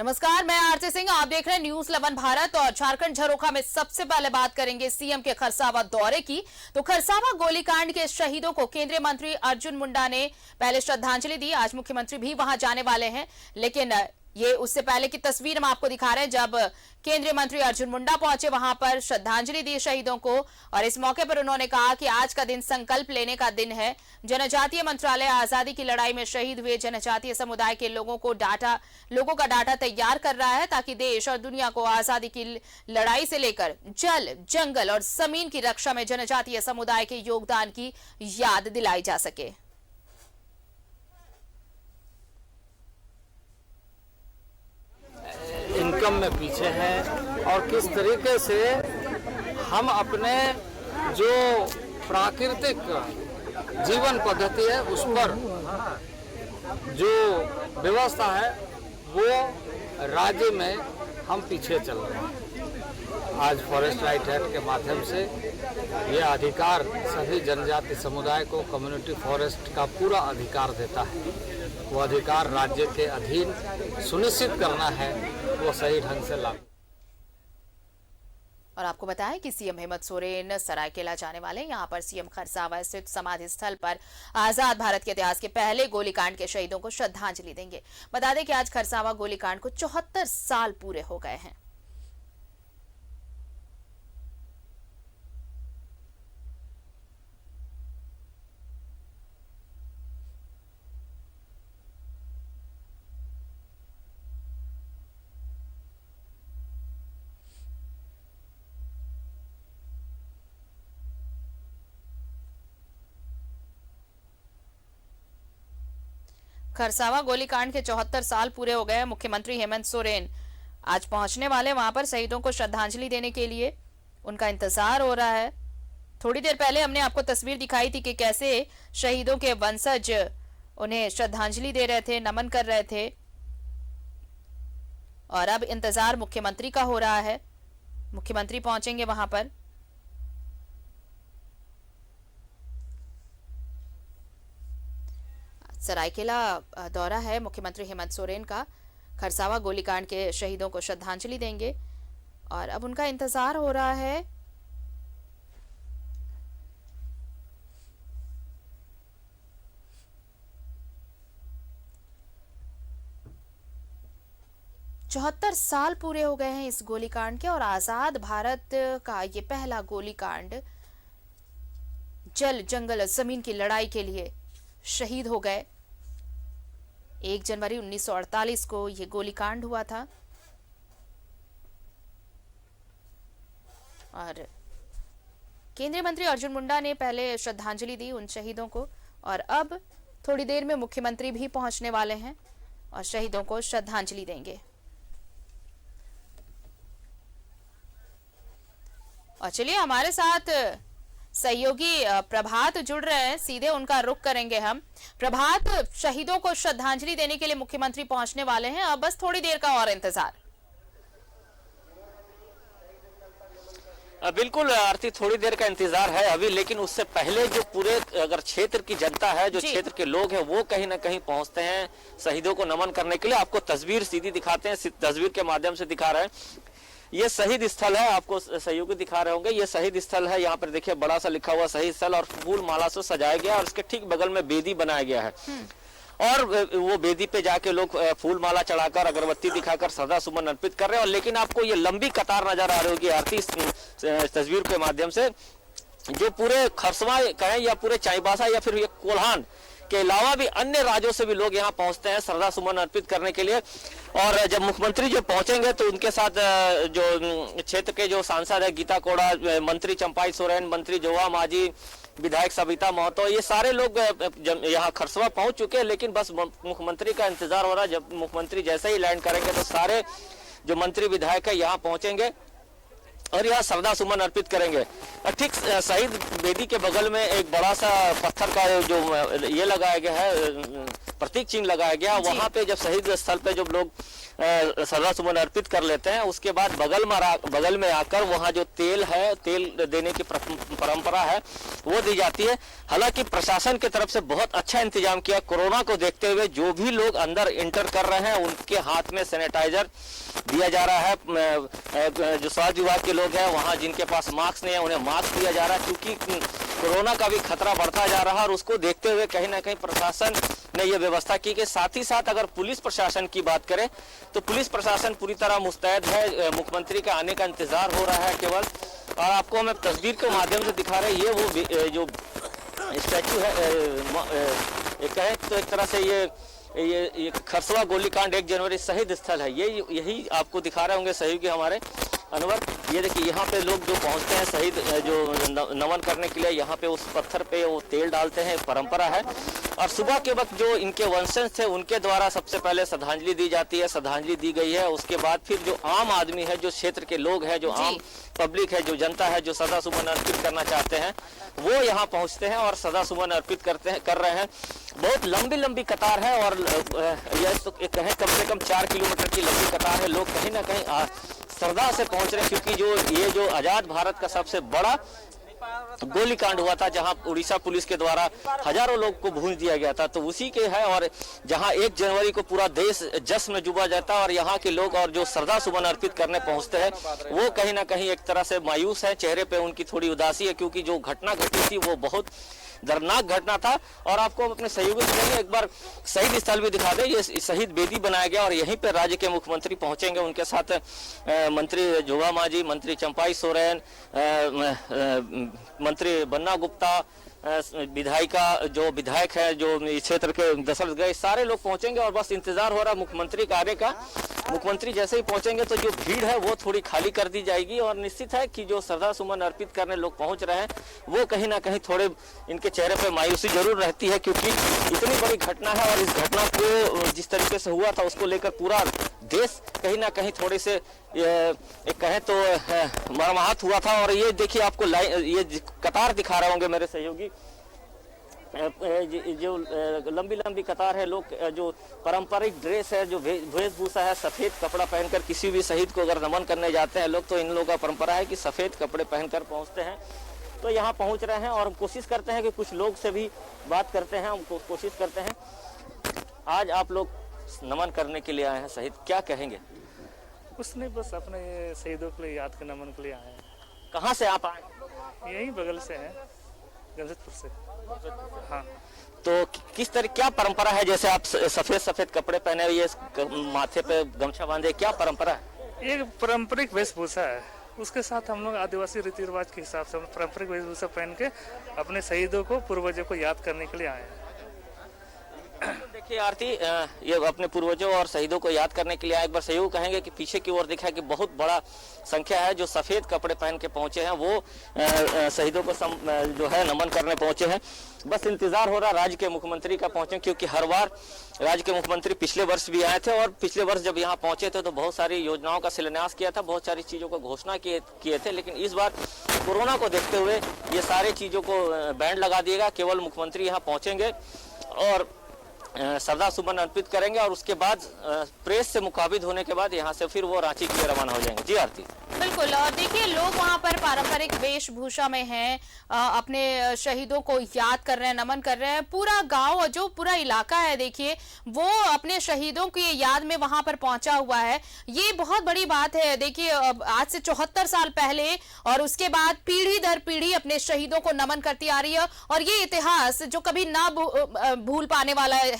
नमस्कार, मैं आरती सिंह। आप देख रहे हैं न्यूज 11 भारत। और झारखंड झरोखा में सबसे पहले बात करेंगे सीएम के खरसावा दौरे की। तो खरसावा गोलीकांड के शहीदों को केंद्रीय मंत्री अर्जुन मुंडा ने पहले श्रद्धांजलि दी। आज मुख्यमंत्री भी वहां जाने वाले हैं, लेकिन ये उससे पहले की तस्वीर हम आपको दिखा रहे हैं जब केंद्रीय मंत्री अर्जुन मुंडा पहुंचे, वहां पर श्रद्धांजलि दी शहीदों को। और इस मौके पर उन्होंने कहा कि आज का दिन संकल्प लेने का दिन है। जनजातीय मंत्रालय आजादी की लड़ाई में शहीद हुए जनजातीय समुदाय के लोगों का डाटा तैयार कर रहा है, ताकि देश और दुनिया को आजादी की लड़ाई से लेकर जल, जंगल और जमीन की रक्षा में जनजातीय समुदाय के योगदान की याद दिलाई जा सके। इनकम में पीछे हैं और किस तरीके से हम अपने जो प्राकृतिक जीवन पद्धति है उस पर जो व्यवस्था है वो राज्य में हम पीछे चल रहे हैं। आज फॉरेस्ट राइट एक्ट के माध्यम से ये अधिकार सभी जनजाति समुदाय को कम्युनिटी फॉरेस्ट का पूरा अधिकार देता है। वो अधिकार राज्य के अधीन सुनिश्चित करना है, वो सही ढंग से लागू। और आपको बताएं कि सीएम हेमंत सोरेन सरायकेला जाने वाले। यहां पर सीएम खरसावा स्थित समाधि स्थल पर आजाद भारत के इतिहास के पहले गोलीकांड के शहीदों को श्रद्धांजलि देंगे। बता दें कि आज खरसावा गोलीकांड को 74 साल पूरे हो गए हैं। खरसावा गोलीकांड के 74 साल पूरे हो गए। मुख्यमंत्री हेमंत सोरेन आज पहुंचने वाले वहां पर शहीदों को श्रद्धांजलि देने के लिए। उनका इंतजार हो रहा है। थोड़ी देर पहले हमने आपको तस्वीर दिखाई थी कि कैसे शहीदों के वंशज उन्हें श्रद्धांजलि दे रहे थे, नमन कर रहे थे। और अब इंतजार मुख्यमंत्री का हो रहा है। मुख्यमंत्री पहुंचेंगे वहां पर। सरायकेला दौरा है मुख्यमंत्री हेमंत सोरेन का। खरसावा गोलीकांड के शहीदों को श्रद्धांजलि देंगे और अब उनका इंतजार हो रहा है। चौहत्तर साल पूरे हो गए हैं इस गोलीकांड के। और आजाद भारत का ये पहला गोलीकांड, जल, जंगल, जमीन की लड़ाई के लिए शहीद हो गए। 1 जनवरी 1948 को यह गोलीकांड हुआ था। और केंद्रीय मंत्री अर्जुन मुंडा ने पहले श्रद्धांजलि दी उन शहीदों को, और अब थोड़ी देर में मुख्यमंत्री भी पहुंचने वाले हैं और शहीदों को श्रद्धांजलि देंगे। और चलिए, हमारे साथ सहयोगी प्रभात जुड़ रहे हैं, सीधे उनका रुख करेंगे हम। प्रभात, शहीदों को श्रद्धांजलि देने के लिए मुख्यमंत्री पहुंचने वाले हैं, अब बस थोड़ी देर का और इंतजार। बिल्कुल आरती, थोड़ी देर का इंतजार है अभी, लेकिन उससे पहले जो पूरे अगर क्षेत्र की जनता है, जो क्षेत्र के लोग हैं, वो कहीं ना कहीं पहुंचते हैं शहीदों को नमन करने के लिए। आपको तस्वीर सीधी दिखाते हैं, तस्वीर के माध्यम से दिखा रहे हैं। ये शहीद स्थल है, आपको सहयोगी दिखा रहे होंगे। ये शहीद स्थल है। यहाँ पर देखिए बड़ा सा लिखा हुआ शहीद स्थल, और फूल माला से सजाया गया, और इसके ठीक बगल में बेदी बनाया गया है। और वो बेदी पे जाके लोग फूल माला चढ़ाकर, अगरबत्ती दिखाकर श्रद्धा सुमन अर्पित कर रहे हैं। और लेकिन आपको ये लंबी कतार नजर आ रही होगी आरती इस तस्वीर के माध्यम से, जो पूरे खरसवा कहें या पूरे चाईबासा या फिर ये कोल्हान के अलावा भी अन्य राज्यों से भी लोग यहाँ पहुंचते हैं श्रद्धा सुमन अर्पित करने के लिए। और जब मुख्यमंत्री जो पहुंचेंगे तो उनके साथ जो क्षेत्र के जो सांसद है, गीता कोड़ा, मंत्री चंपाई सोरेन, मंत्री जोवा मांझी, विधायक सविता महतो, ये सारे लोग यहाँ खरसवा पहुंच चुके हैं। लेकिन बस मुख्यमंत्री का इंतजार हो रहा है। जब मुख्यमंत्री जैसे ही लैंड करेंगे तो सारे जो मंत्री विधायक है यहाँ पहुंचेंगे और यहाँ श्रद्धा सुमन अर्पित करेंगे। ठीक शहीद बेदी के बगल में एक बड़ा सा पत्थर का जो ये लगाया गया है प्रतीक चिन्ह लगाया गया। वहां पे जब शहीद स्थल पे जब लोग श्रद्धा सुमन अर्पित कर लेते हैं, उसके बाद बगल में आकर वहां जो तेल है, तेल देने की परंपरा है वो दी जाती है। हालांकि प्रशासन की तरफ से बहुत अच्छा इंतजाम किया। कोरोना को देखते हुए जो भी लोग अंदर इंटर कर रहे हैं उनके हाथ में सैनिटाइजर दिया जा रहा है। जो स्वास्थ्य विभाग के लोग हैं वहां जिनके पास मास्क नहीं है उन्हें मास्क दिया जा रहा है, क्योंकि कोरोना का भी खतरा बढ़ता जा रहा है। और उसको देखते हुए कहीं ना कहीं प्रशासन ने यह व्यवस्था की कि साथ ही साथ अगर पुलिस प्रशासन की बात करें तो पुलिस प्रशासन पूरी तरह मुस्तैद है। मुख्यमंत्री के आने का इंतजार हो रहा है केवल। और आपको हम तस्वीर के माध्यम से दिखा रहे हैं, ये वो जो स्टैचू है, कहें तो एक तरह से ये खरसवा गोलीकांड 1 जनवरी शहीद स्थल है। यही आपको दिखा रहे होंगे सहयोगी हमारे अनवर। ये देखिए यहाँ पे लोग जो पहुंचते हैं शहीद जो नमन करने के लिए, यहाँ पे उस पत्थर पे वो तेल डालते हैं, परंपरा है। और सुबह के वक्त जो इनके वंशज थे उनके द्वारा सबसे पहले श्रद्धांजलि दी जाती है, श्रद्धांजलि दी गई है। उसके बाद फिर जो आम आदमी है, जो क्षेत्र के लोग हैं, जो आम पब्लिक है, जो जनता है, जो श्रद्धा सुमन अर्पित करना चाहते हैं वो यहाँ पहुँचते हैं और श्रद्धा सुमन अर्पित कर रहे हैं। बहुत लंबी कतार है और यह तो कहें कम से कम 4 किलोमीटर की लंबी कतार है। लोग कहीं ना कहीं श्रद्धा से पहुंच रहे हैं, क्योंकि ये जो आजाद भारत का सबसे बड़ा गोलीकांड हुआ था, जहां उड़ीसा पुलिस के द्वारा हजारों लोग को भूंज दिया गया था, तो उसी के है। और जहां 1 जनवरी को पूरा देश जश्न में डूबा जाता है और यहाँ के लोग और जो श्रद्धा सुमन अर्पित करने पहुंचते हैं वो कहीं ना कहीं एक तरह से मायूस है, चेहरे पे उनकी थोड़ी उदासी है, क्योंकि जो घटना घटी थी वो बहुत दर्दनाक घटना था। और आपको अपने सहयोगी से एक बार शहीद स्थल भी दिखा दें। ये शहीद बेदी बनाया गया और यहीं पे राज्य के मुख्यमंत्री पहुंचेंगे। उनके साथ मंत्री जोगा मांझी, मंत्री चंपाई सोरेन, मंत्री बन्ना गुप्ता, विधायिका जो विधायक है जो इस क्षेत्र के दशरथ गए, सारे लोग पहुंचेंगे और बस इंतजार हो रहा है मुख्यमंत्री के आने का। मुख्यमंत्री जैसे ही पहुंचेंगे तो जो भीड़ है वो थोड़ी खाली कर दी जाएगी। और निश्चित है कि जो श्रद्धा सुमन अर्पित करने लोग पहुंच रहे हैं वो कहीं ना कहीं थोड़े इनके चेहरे पे मायूसी जरूर रहती है, क्योंकि इतनी बड़ी घटना है। और इस घटना को जिस तरीके से हुआ था उसको लेकर पूरा देश कहीं ना कहीं थोड़े से कहें तो मरमाहत हुआ था। और ये देखिए आपको ये कतार दिखा रहे होंगे मेरे सहयोगी, जो लंबी कतार है। लोग जो पारंपरिक ड्रेस है, जो वेशभूषा है, सफेद कपड़ा पहनकर किसी भी शहीद को अगर नमन करने जाते हैं लोग, तो इन लोगों का परंपरा है कि सफेद कपड़े पहनकर पहुंचते हैं। तो यहाँ पहुंच रहे हैं और हम कोशिश करते हैं कि कुछ लोग से भी बात करते हैं, हम कोशिश करते हैं। आज आप लोग नमन करने के लिए आए हैं शहीद, क्या कहेंगे? कुछ नहीं, बस अपने शहीदों के लिए याद के नमन के लिए आए हैं। कहाँ से आप आए? यही बगल से है, जमशेदपुर से। हाँ। तो किस तरह क्या परंपरा है? जैसे आप सफेद कपड़े पहने हुए, माथे पे गमछा बांधे, क्या परंपरा है? ये पारंपरिक वेशभूषा है, उसके साथ हम लोग आदिवासी रीति रिवाज के हिसाब से पारंपरिक वेशभूषा पहन के अपने शहीदों को, पूर्वजों को याद करने के लिए आए हैं। देखिए आरती, ये अपने पूर्वजों और शहीदों को याद करने के लिए एक बार सहयोग कहेंगे कि पीछे की ओर देखा कि बहुत बड़ा संख्या है जो सफेद कपड़े पहन के पहुंचे हैं, वो शहीदों को जो है नमन करने पहुंचे हैं। बस इंतजार हो रहा राज्य के मुख्यमंत्री का पहुंचे, क्योंकि हर बार राज्य के मुख्यमंत्री पिछले वर्ष भी आए थे और पिछले वर्ष जब यहाँ पहुंचे थे तो बहुत सारी योजनाओं का शिलान्यास किया था, बहुत सारी चीजों को घोषणा किए थे। लेकिन इस बार कोरोना को देखते हुए ये सारे चीजों को बैंड लगा दिएगा। केवल मुख्यमंत्री यहाँ पहुंचेंगे और श्रद्धा सुमन अर्पित करेंगे और उसके बाद प्रेस से मुखातिब होने के बाद यहाँ से फिर वो रांची के लिए रवाना हो जाएंगे। जी आरती। बिल्कुल, और देखिए लोग वहां पर पारंपरिक वेशभूषा में हैं, अपने शहीदों को याद कर रहे हैं, नमन कर रहे हैं। पूरा गांव, जो पूरा इलाका है देखिए, वो अपने शहीदों की याद में वहां पर पहुंचा हुआ है। ये बहुत बड़ी बात है। देखिए आज से 74 साल पहले और उसके बाद पीढ़ी दर पीढ़ी अपने शहीदों को नमन करती आ रही है। और ये इतिहास जो कभी ना भूल पाने वाला है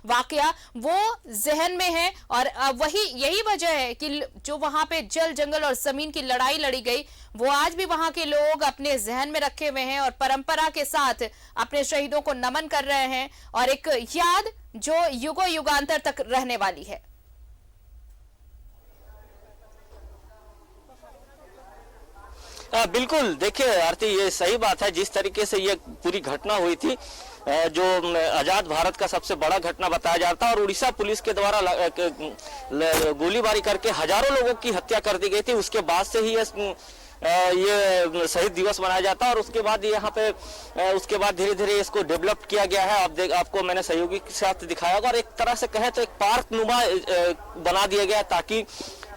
वाकया, वो जहन में है। और यही वजह है कि जो वहां पे जल जंगल और जमीन की लड़ाई लड़ी गई, वो आज भी वहां के लोग अपने जहन में रखे हुए हैं और परंपरा के साथ अपने शहीदों को नमन कर रहे हैं। और एक याद जो युगों युगांतर तक रहने वाली है। बिल्कुल, देखिए आरती, ये सही बात है। जिस तरीके से ये पूरी घटना हुई थी, जो आजाद भारत का सबसे बड़ा घटना बताया जाता है, और उड़ीसा पुलिस के द्वारा गोलीबारी करके हजारों लोगों की हत्या कर दी गई थी। उसके बाद से ही ये शहीद दिवस मनाया जाता है और उसके बाद यहाँ पे उसके बाद धीरे धीरे इसको डेवलप किया गया है। आपको मैंने सहयोगी के साथ दिखाया होगा और एक तरह से कहें तो एक पार्क नुमा बना दिया गया ताकि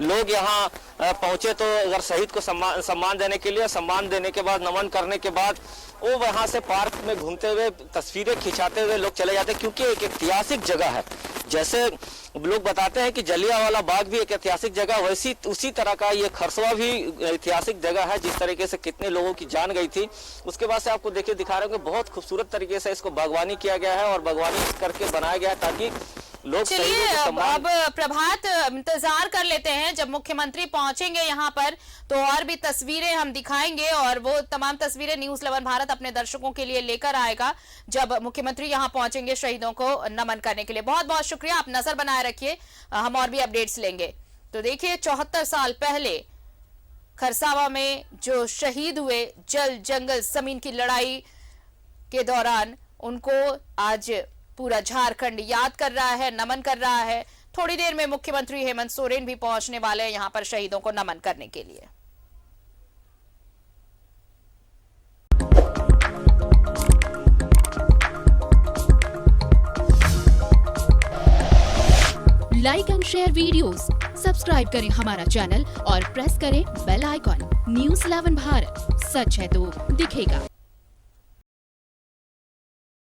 लोग यहाँ पहुंचे तो अगर शहीद को सम्मान देने के लिए, सम्मान देने के बाद, नमन करने के बाद वो वहां से पार्क में घूमते हुए तस्वीरें खिंचाते हुए लोग चले जाते हैं, क्योंकि एक ऐतिहासिक जगह है। जैसे लोग बताते हैं कि जलियांवाला बाग भी एक ऐतिहासिक जगह, वैसी उसी तरह का ये खरसवा भी ऐतिहासिक जगह है। जिस तरीके से कितने लोगों की जान गई थी, उसके बाद से आपको देखिए दिखा रहे हो कि बहुत खूबसूरत तरीके से इसको बागवानी किया गया है और बागवानी करके बनाया गया है ताकि लोग। चलिए अब प्रभात इंतजार कर लेते हैं, जब मुख्यमंत्री पहुंचेंगे यहाँ पर तो और भी तस्वीरें हम दिखाएंगे और वो तमाम तस्वीरें न्यूज़ 11 भारत अपने दर्शकों के लिए लेकर आएगा जब मुख्यमंत्री यहाँ पहुंचेंगे शहीदों को नमन करने के लिए। बहुत बहुत शुक्रिया, आप नजर बनाए रखिए, हम और भी अपडेट्स लेंगे। तो देखिए 74 साल पहले खरसावा में जो शहीद हुए जल जंगल जमीन की लड़ाई के दौरान, उनको आज पूरा झारखंड याद कर रहा है, नमन कर रहा है। थोड़ी देर में मुख्यमंत्री हेमंत सोरेन भी पहुंचने वाले हैं यहां पर शहीदों को नमन करने के लिए। Like and share videos, subscribe करें हमारा चैनल और प्रेस करें बेल आइकॉन। न्यूज़ 11 भारत, सच है तो दिखेगा।